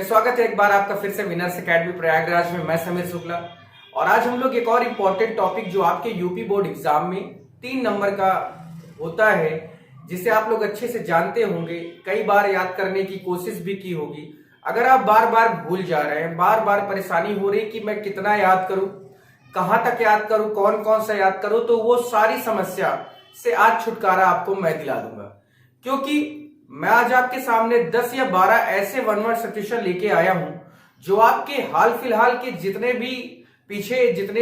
स्वागत है एक बार आपका फिर से विनर्स एकेडमी प्रयागराज में। मैं समीर शुक्ला और आज हम लोग एक और इम्पोर्टेंट टॉपिक जो आपके यूपी बोर्ड एग्जाम में 3 नंबर का होता है, जिसे आप लोग अच्छे से जानते होंगे, कई बार याद करने की कोशिश भी की होगी। अगर आप बार बार भूल जा रहे हैं, बार बार परेशानी हो रही कि मैं कितना याद करूं, कहां तक याद करूं, कौन कौन सा याद करूं, तो वो सारी समस्या से आज छुटकारा आपको मैं दिला दूंगा। क्योंकि मैं आज आपके सामने 10 या 12 ऐसे वन वर्ड सॉल्यूशन लेके आया हूं जो आपके हाल फिलहाल के जितने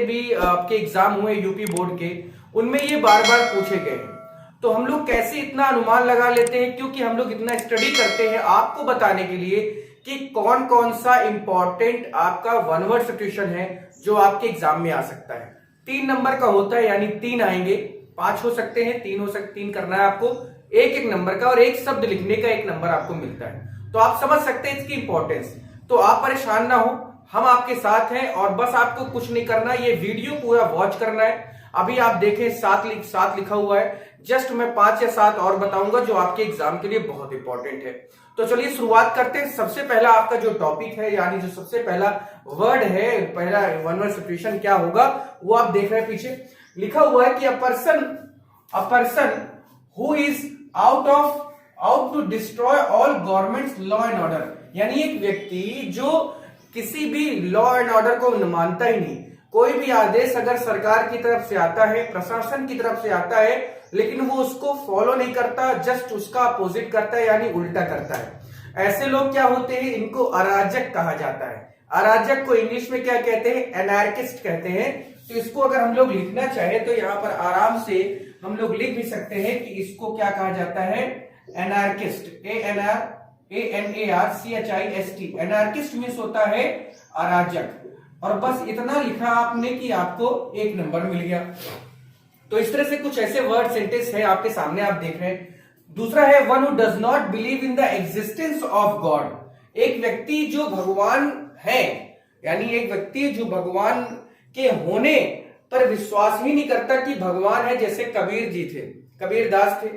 भी आपके एग्जाम हुए यूपी बोर्ड के, उनमें ये बार बार पूछे गए हैं। तो हम लोग कैसे इतना अनुमान लगा लेते हैं, क्योंकि हम लोग इतना स्टडी करते हैं आपको बताने के लिए कि कौन कौन सा इंपॉर्टेंट आपका वन वर्ड सॉल्यूशन है जो आपके एग्जाम में आ सकता है। 3 नंबर का होता है, यानी 3 आएंगे, 5 हो सकते हैं, 3 हो सकते, 3 करना है आपको, एक नंबर का, और एक शब्द लिखने का 1 नंबर आपको मिलता है। तो आप समझ सकते हैं इसकी इंपॉर्टेंस। तो आप परेशान ना हो, हम आपके साथ हैं और बस आपको कुछ नहीं करना, ये वीडियो पूरा वॉच करना है। अभी आप देखें 7 लिखा हुआ है, जस्ट मैं 5 या 7 और बताऊंगा जो आपके एग्जाम के लिए बहुत इंपॉर्टेंट है। तो चलिए शुरुआत करते हैं। सबसे पहला आपका जो टॉपिक है, यानी जो सबसे पहला वर्ड है, पहला वन वर्ड सॉल्यूशन क्या होगा वो आप देख रहे हैं, पीछे लिखा हुआ है कि a person who is out to destroy all governments law and order, यानी एक व्यक्ति जो किसी भी लॉ एंड ऑर्डर को मानता ही नहीं। कोई भी आदेश अगर सरकार की तरफ से आता है, प्रशासन की तरफ से आता है, लेकिन वो उसको फॉलो नहीं करता, जस्ट उसका अपोजिट करता है, यानी उल्टा करता है। ऐसे लोग क्या होते हैं, इनको अराजक कहा जाता है। अराजक को इंग्लिश में क्या कहते हैं, एनार्किस्ट कहते हैं। तो इसको अगर हम लोग लिखना चाहे तो यहाँ पर आराम से हम लोग लिख भी सकते हैं कि इसको क्या कहा जाता है, एनार्किस्ट, ANARCHIST। एनार्किस्ट मीन्स होता है अराजक। और बस इतना लिखा आपने कि आपको 1 नंबर मिल गया। तो इस तरह से कुछ ऐसे वर्ड सेंटेंस है आपके सामने, आप देख रहे हैं। दूसरा है one who does not believe in the existence of God. एक व्यक्ति जो भगवान है, यानी एक व्यक्ति जो भगवान के होने पर विश्वास ही नहीं करता कि भगवान है। जैसे कबीर जी थे, कबीरदास थे,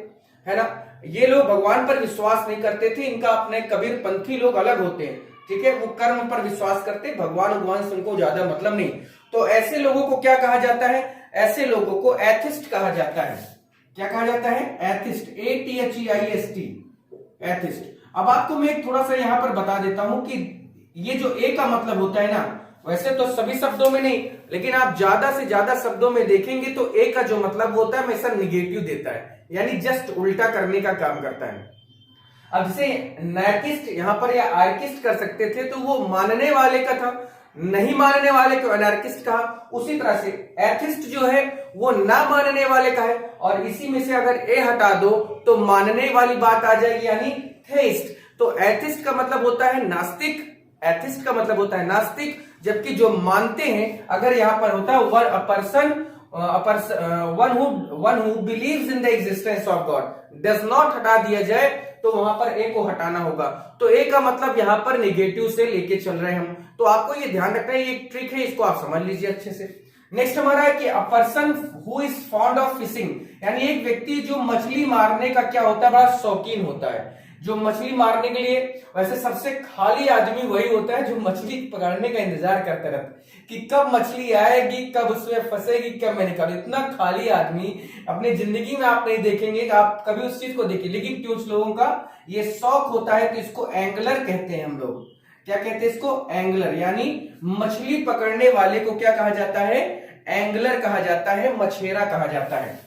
है ना, ये लोग भगवान पर विश्वास नहीं करते थे। इनका अपने कबीर पंथी लोग अलग होते हैं, ठीक है, वो कर्म पर विश्वास करते, भगवान से उनको ज्यादा मतलब नहीं। तो ऐसे लोगों को क्या कहा जाता है, ऐसे लोगों को एथिस्ट कहा जाता है। क्या कहा जाता है, एथिस्ट, ATHEIST, एथिस्ट। अब आपको मैं थोड़ा सा यहां पर बता देता हूं कि ये जो ए का मतलब होता है ना, वैसे तो सभी शब्दों में नहीं, लेकिन आप ज्यादा से ज्यादा शब्दों में देखेंगे तो ए का जो मतलब होता है हमेशा निगेटिव देता है, यानी जस्ट उल्टा करने का काम करता है। अब जैसे नार्किस्ट यहां पर या आर्किस्ट कर सकते थे, तो वो मानने वाले का था, नहीं मानने वाले को अनार्किस्ट कहा। उसी तरह से एथिस्ट जो है वो ना मानने वाले का है, और इसी में से अगर ए हटा दो तो मानने वाली बात आ जाएगी, यानी थेइस्ट। तो एथिस्ट का मतलब होता है नास्तिक, एथिस्ट का मतलब होता है नास्तिक, जबकि जो मानते हैं, अगर यहां पर होता है one who believes in the existence of God, does not हटा दिया जाए तो वहां पर ए को हटाना होगा। तो ए का मतलब यहां पर नेगेटिव से लेके चल रहे हैं हम। तो आपको ये ध्यान रखना है, ये एक ट्रिक है, इसको आप समझ लीजिए अच्छे से। नेक्स्ट हमारा है कि a person who is fond of fishing, यानी एक व्यक्ति जो मछली मारने का क्या होता है, बड़ा शौकीन होता है। जो मछली मारने के लिए, वैसे सबसे खाली आदमी वही होता है जो मछली पकड़ने का इंतजार करता रहता है कि कब मछली आएगी, कब उसमें फंसेगी, कब मैं निकालूं। इतना खाली आदमी अपनी जिंदगी में आप नहीं देखेंगे कि आप कभी उस चीज को देखिए, लेकिन कुछ लोगों का ये शौक होता है, तो इसको एंगलर कहते हैं हम लोग। क्या कहते हैं इसको, एंगलर, यानी मछली पकड़ने वाले को क्या कहा जाता है, एंगलर कहा जाता है, मछेरा कहा जाता है।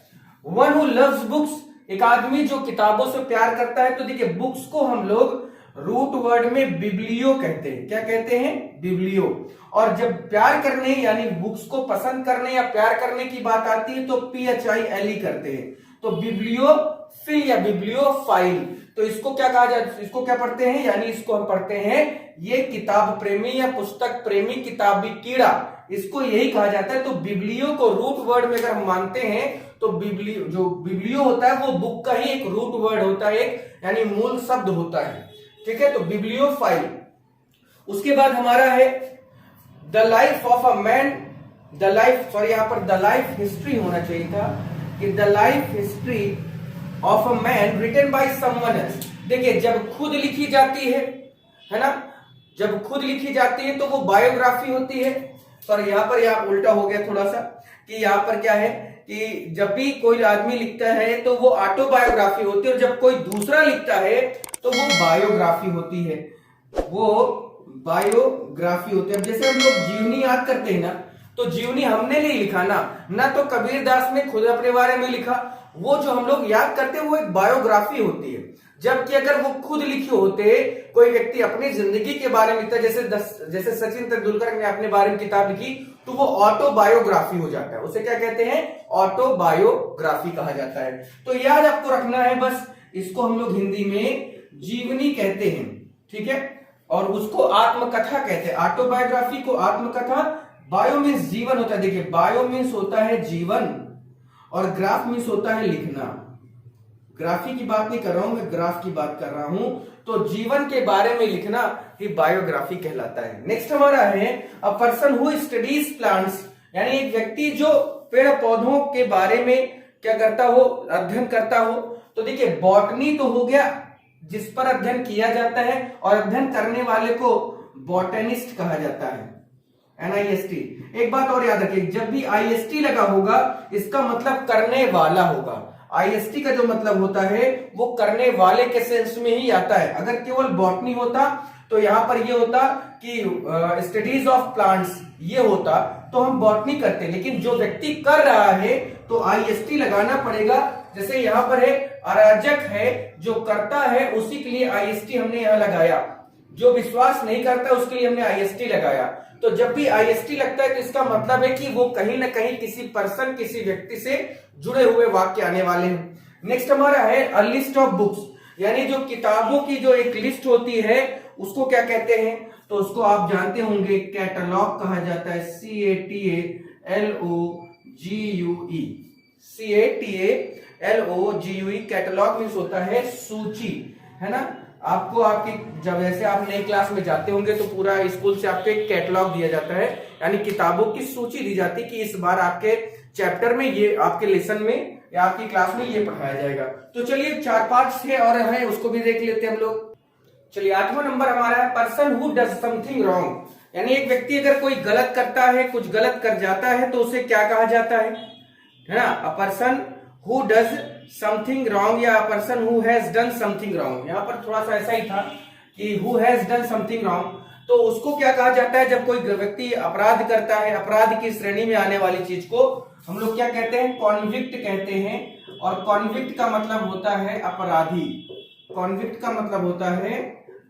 वन हु लव्स बुक्स, एक आदमी जो किताबों से प्यार करता है। तो देखिए बुक्स को हम लोग रूट वर्ड में बिब्लियो कहते हैं। क्या कहते हैं, बिब्लियो। और जब प्यार करने यानी बुक्स को पसंद करने या प्यार करने की बात आती है तो PHILE करते हैं। तो बिब्लियोफिल या बिब्लियोफाइल, तो इसको क्या कहा जाता है, इसको क्या पढ़ते हैं, यानी इसको हम पढ़ते हैं ये किताब प्रेमी या पुस्तक प्रेमी, किताबी कीड़ा, इसको यही कहा जाता है। तो बिब्लियो को रूट वर्ड में अगर हम मानते हैं तो बिब्लियो होता है वो बुक का ही एक रूट वर्ड होता है, एक यानी मूल शब्द होता है, ठीक है। तो बिब्लियोफाइल। उसके बाद हमारा है the life of a man, यहां पर द लाइफ हिस्ट्री होना चाहिए था, कि the life history of a man written by someone else. देखिए जब खुद लिखी जाती है ना, जब खुद लिखी जाती है तो वो बायोग्राफी होती है। सॉरी, यहाँ पर यहाँ उल्टा हो गया थोड़ा सा, कि यहाँ पर क्या है कि जब भी कोई आदमी लिखता है तो वो ऑटोबायोग्राफी होती है, और जब कोई दूसरा लिखता है तो वो बायोग्राफी होती है, वो बायोग्राफी होती है। अब जैसे हम लोग जीवनी याद करते हैं ना, तो जीवनी हमने नहीं लिखा ना तो कबीर दास ने खुद अपने बारे में लिखा, वो जो हम लोग याद करते हैं वो एक बायोग्राफी होती है। जबकि अगर वो खुद लिखे होते, कोई व्यक्ति अपनी जिंदगी के बारे में लिखता, जैसे सचिन तेंदुलकर ने अपने बारे में किताब लिखी, तो वो ऑटोबायोग्राफी हो जाता है। उसे क्या कहते हैं? ऑटोबायोग्राफी कहा जाता है। तो याद आपको रखना है बस, इसको हम लोग हिंदी में जीवनी कहते हैं, ठीक है, और उसको आत्मकथा कहते हैं। ऑटोबायोग्राफी को आत्मकथा, बायो मीन्स जीवन होता है। देखिए, बायो मीन्स होता है जीवन, और ग्राफ मीन्स होता है लिखना। ग्राफी की बात नहीं कर रहा हूं मैं, ग्राफ की बात कर रहा हूं। तो जीवन के बारे में लिखना ही बायोग्राफी कहलाता है। नेक्स्ट हमारा है अ पर्सन हु स्टडीज प्लांट्स, यानी एक व्यक्ति जो पेड़ पौधों के बारे में क्या करता हो? अध्ययन करता हो। तो देखिए, बॉटनी तो हो गया जिस पर अध्ययन किया जाता है, और अध्ययन करने वाले को बॉटनिस्ट कहा जाता है, NIST। एक बात और याद रखिए, जब भी IST लगा होगा इसका मतलब करने वाला होगा। IST का जो मतलब होता है वो करने वाले के सेंस में ही आता है। अगर केवल बॉटनी होता तो यहां पर ये होता कि स्टडीज ऑफ प्लांट्स ये होता तो हम बॉटनी करते, लेकिन जो व्यक्ति कर रहा है तो IST लगाना पड़ेगा। जैसे यहां पर है अराजक है, जो करता है उसी के लिए IST हमने यहां लगाया, जो विश्वास नहीं करता उसके लिए हमने IST लगाया। तो जब भी IST लगता है तो इसका मतलब है कि वो कहीं ना कहीं किसी पर्सन, किसी व्यक्ति से जुड़े हुए वाक्य आने वाले हैं। नेक्स्ट हमारा है अ लिस्ट ऑफ बुक्स, यानी जो किताबों की जो एक लिस्ट होती है उसको क्या कहते हैं? तो उसको आप जानते होंगे, कैटलॉग कहा जाता है। CATALOGUE, कैटलॉग मीन्स होता है सूची, है ना। आपको आपकी जब ऐसे आप नई क्लास में जाते होंगे तो पूरा स्कूल से आपको एक कैटलॉग दिया जाता है, यानी किताबों की सूची दी जाती है कि इस बार आपके चैप्टर में ये, आपके लेसन में या आपकी क्लास में ये पढ़ाया जाएगा। तो चलिए 4-5 है और है, उसको भी देख लेते हैं हम लोग। चलिए 8वां नंबर हमारा है person who does something wrong, यानी एक व्यक्ति अगर कोई गलत करता है, कुछ गलत कर जाता है तो उसे क्या कहा जाता है ना? A person who does something wrong या a person who has done something wrong. यहां पर थोड़ा सा ऐसा ही था कि who has done something wrong, तो उसको क्या कहा जाता है? जब कोई व्यक्ति अपराध करता है, अपराध की श्रेणी में आने वाली चीज को हम लोग क्या कहते हैं? कॉन्विक्ट कहते हैं। और कॉन्विक्ट का मतलब होता है अपराधी, कॉन्विक्ट का मतलब होता है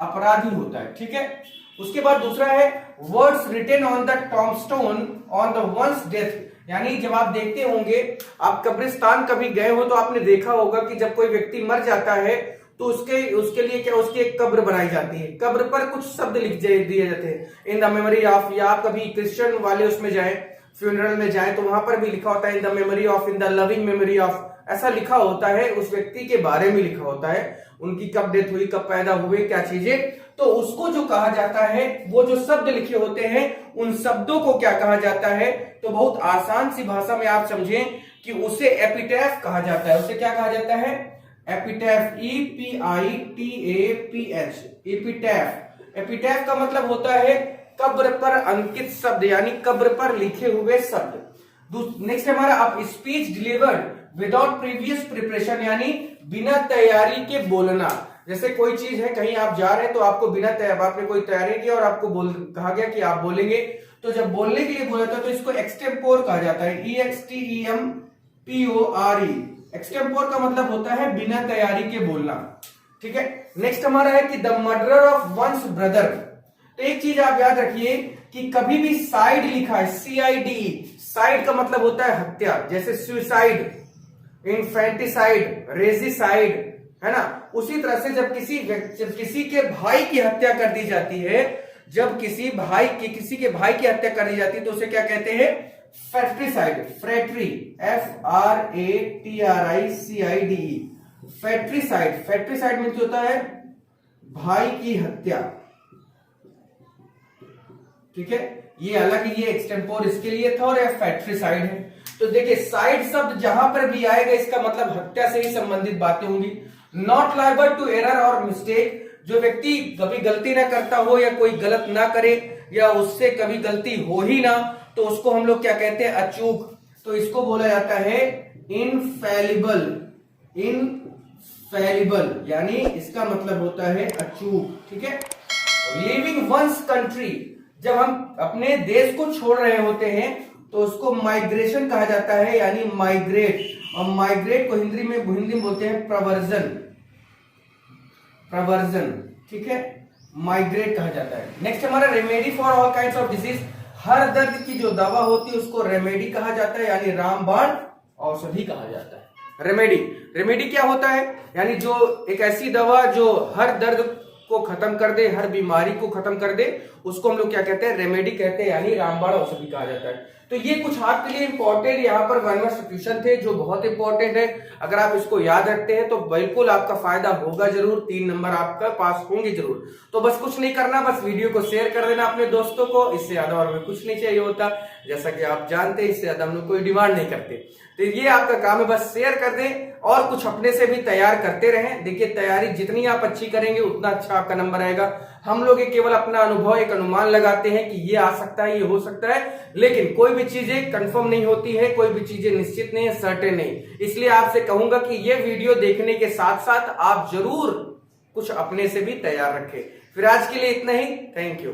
अपराधी होता है, ठीक है। उसके बाद दूसरा है words written on the tombstone on the one's death, यानी जब आप देखते होंगे, आप कब्रिस्तान कभी गए हो तो आपने देखा होगा कि जब कोई व्यक्ति मर जाता है तो उसके लिए क्या, उसकी एक कब्र बनाई जाती है। कब्र पर कुछ शब्द लिख दिए जाते हैं, इन द मेमोरी ऑफ, या आप कभी क्रिश्चियन वाले उसमें जाए, फ्यूनरल में जाए तो वहां पर भी लिखा होता है in the memory of, in the loving memory of, ऐसा लिखा होता है, उस व्यक्ति के बारे में लिखा होता है, उनकी कब डेथ हुई, कब पैदा हुए, क्या चीजें। तो उसको जो कहा जाता है, वो जो शब्द लिखे होते हैं उन शब्दों को क्या कहा जाता है? तो बहुत आसान सी भाषा में आप समझें कि उसे एपिटैफ कहा जाता है। उसे क्या कहा जाता है? एपिटैफ, EPITAPH, एपिटैफ। एपिटैफ का मतलब होता है कब्र पर अंकित शब्द, यानी कब्र पर लिखे हुए शब्द। नेक्स्ट हमारा आप speech delivered without previous preparation, यानी बिना तैयारी के बोलना। जैसे कोई चीज है, कहीं आप जा रहे हैं तो आपको बिना आपने कोई तैयारी की और आपको कहा गया कि आप बोलेंगे, तो जब बोलने के लिए बोला था तो इसको एक्सटेम्पोर कहा जाता है, EXTEMPORE। एक्सटेम्पोर का मतलब होता है बिना तैयारी के बोलना, ठीक है। नेक्स्ट हमारा है कि the murder of one's brother. तो एक चीज आप याद रखिए कि कभी भी साइड लिखा है, CIDE, साइड का मतलब होता है हत्या, जैसे सुसाइड, इन्फेंटिसाइड, रेजिसाइड, है ना। उसी तरह से जब किसी के भाई की हत्या कर दी जाती है, जब किसी के भाई की हत्या कर दी जाती है तो उसे क्या कहते हैं? फ्रैट्रिसाइड, फ्रैट्री, FRATRICIDE, फ्रैट्रिसाइड। फ्रैट्रिसाइड मीन्स होता है भाई की हत्या, ठीक है। ये हालांकि ये एक्सटेम्पोर इसके लिए था और फ्रैट्रिसाइड है। तो देखिए, साइड शब्द जहां पर भी आएगा इसका मतलब हत्या से ही संबंधित बातें होंगी। नॉट लायबल टू एरर और मिस्टेक, जो व्यक्ति कभी गलती ना करता हो या कोई गलत ना करे या उससे कभी गलती हो ही ना, तो उसको हम लोग क्या कहते हैं, अचूक। तो इसको बोला जाता है इनफैलिबल। इनफैलिबल यानी इसका मतलब होता है अचूक, ठीक है। लिविंग वंस कंट्री, जब हम अपने देश को छोड़ रहे होते हैं तो उसको माइग्रेशन कहा जाता है, यानी माइग्रेट। और माइग्रेट को हिंदी में बोलते हैं प्रवर्जन। प्रवर्जन, ठीक है, माइग्रेट कहा जाता है। नेक्स्ट हमारा remedy for all kinds of disease, हर दर्द की जो दवा होती है उसको रेमेडी कहा जाता है, यानी रामबाण औषधि कहा जाता है। रेमेडी, रेमेडी क्या होता है, यानी जो एक ऐसी दवा जो हर दर्द को खत्म कर दे, हर बीमारी को खत्म कर दे, उसको हम लोग क्या कहते हैं, रेमेडी कहते हैं, यानी रामबाण औषधि कहा जाता है। तो ये कुछ आपके लिए इंपॉर्टेंट यहाँ पर 1 मार्क्स क्वेश्चन थे जो बहुत इंपॉर्टेंट है। अगर आप इसको याद रखते हैं तो बिल्कुल आपका फायदा होगा जरूर, 3 नंबर आपका पास होंगे जरूर। तो बस कुछ नहीं करना, बस वीडियो को शेयर कर देना अपने दोस्तों को, इससे ज्यादा और हमें कुछ नहीं चाहिए होता। जैसा कि आप जानते हैं इससे ज्यादा हम लोग कोई डिमांड नहीं करते, तो ये आपका काम है, बस शेयर कर दें और कुछ अपने से भी तैयार करते रहें। देखिए तैयारी जितनी आप अच्छी करेंगे उतना अच्छा आपका नंबर आएगा। हम लोग केवल अपना अनुभव, एक अनुमान लगाते हैं कि ये आ सकता है, ये हो सकता है, लेकिन कोई भी चीजें कंफर्म नहीं होती है, कोई भी चीजें निश्चित नहीं है, सर्टेन नहीं। इसलिए आपसे कहूंगा कि ये वीडियो देखने के साथ साथ आप जरूर कुछ अपने से भी तैयार रखें। फिर आज के लिए इतना ही, थैंक यू।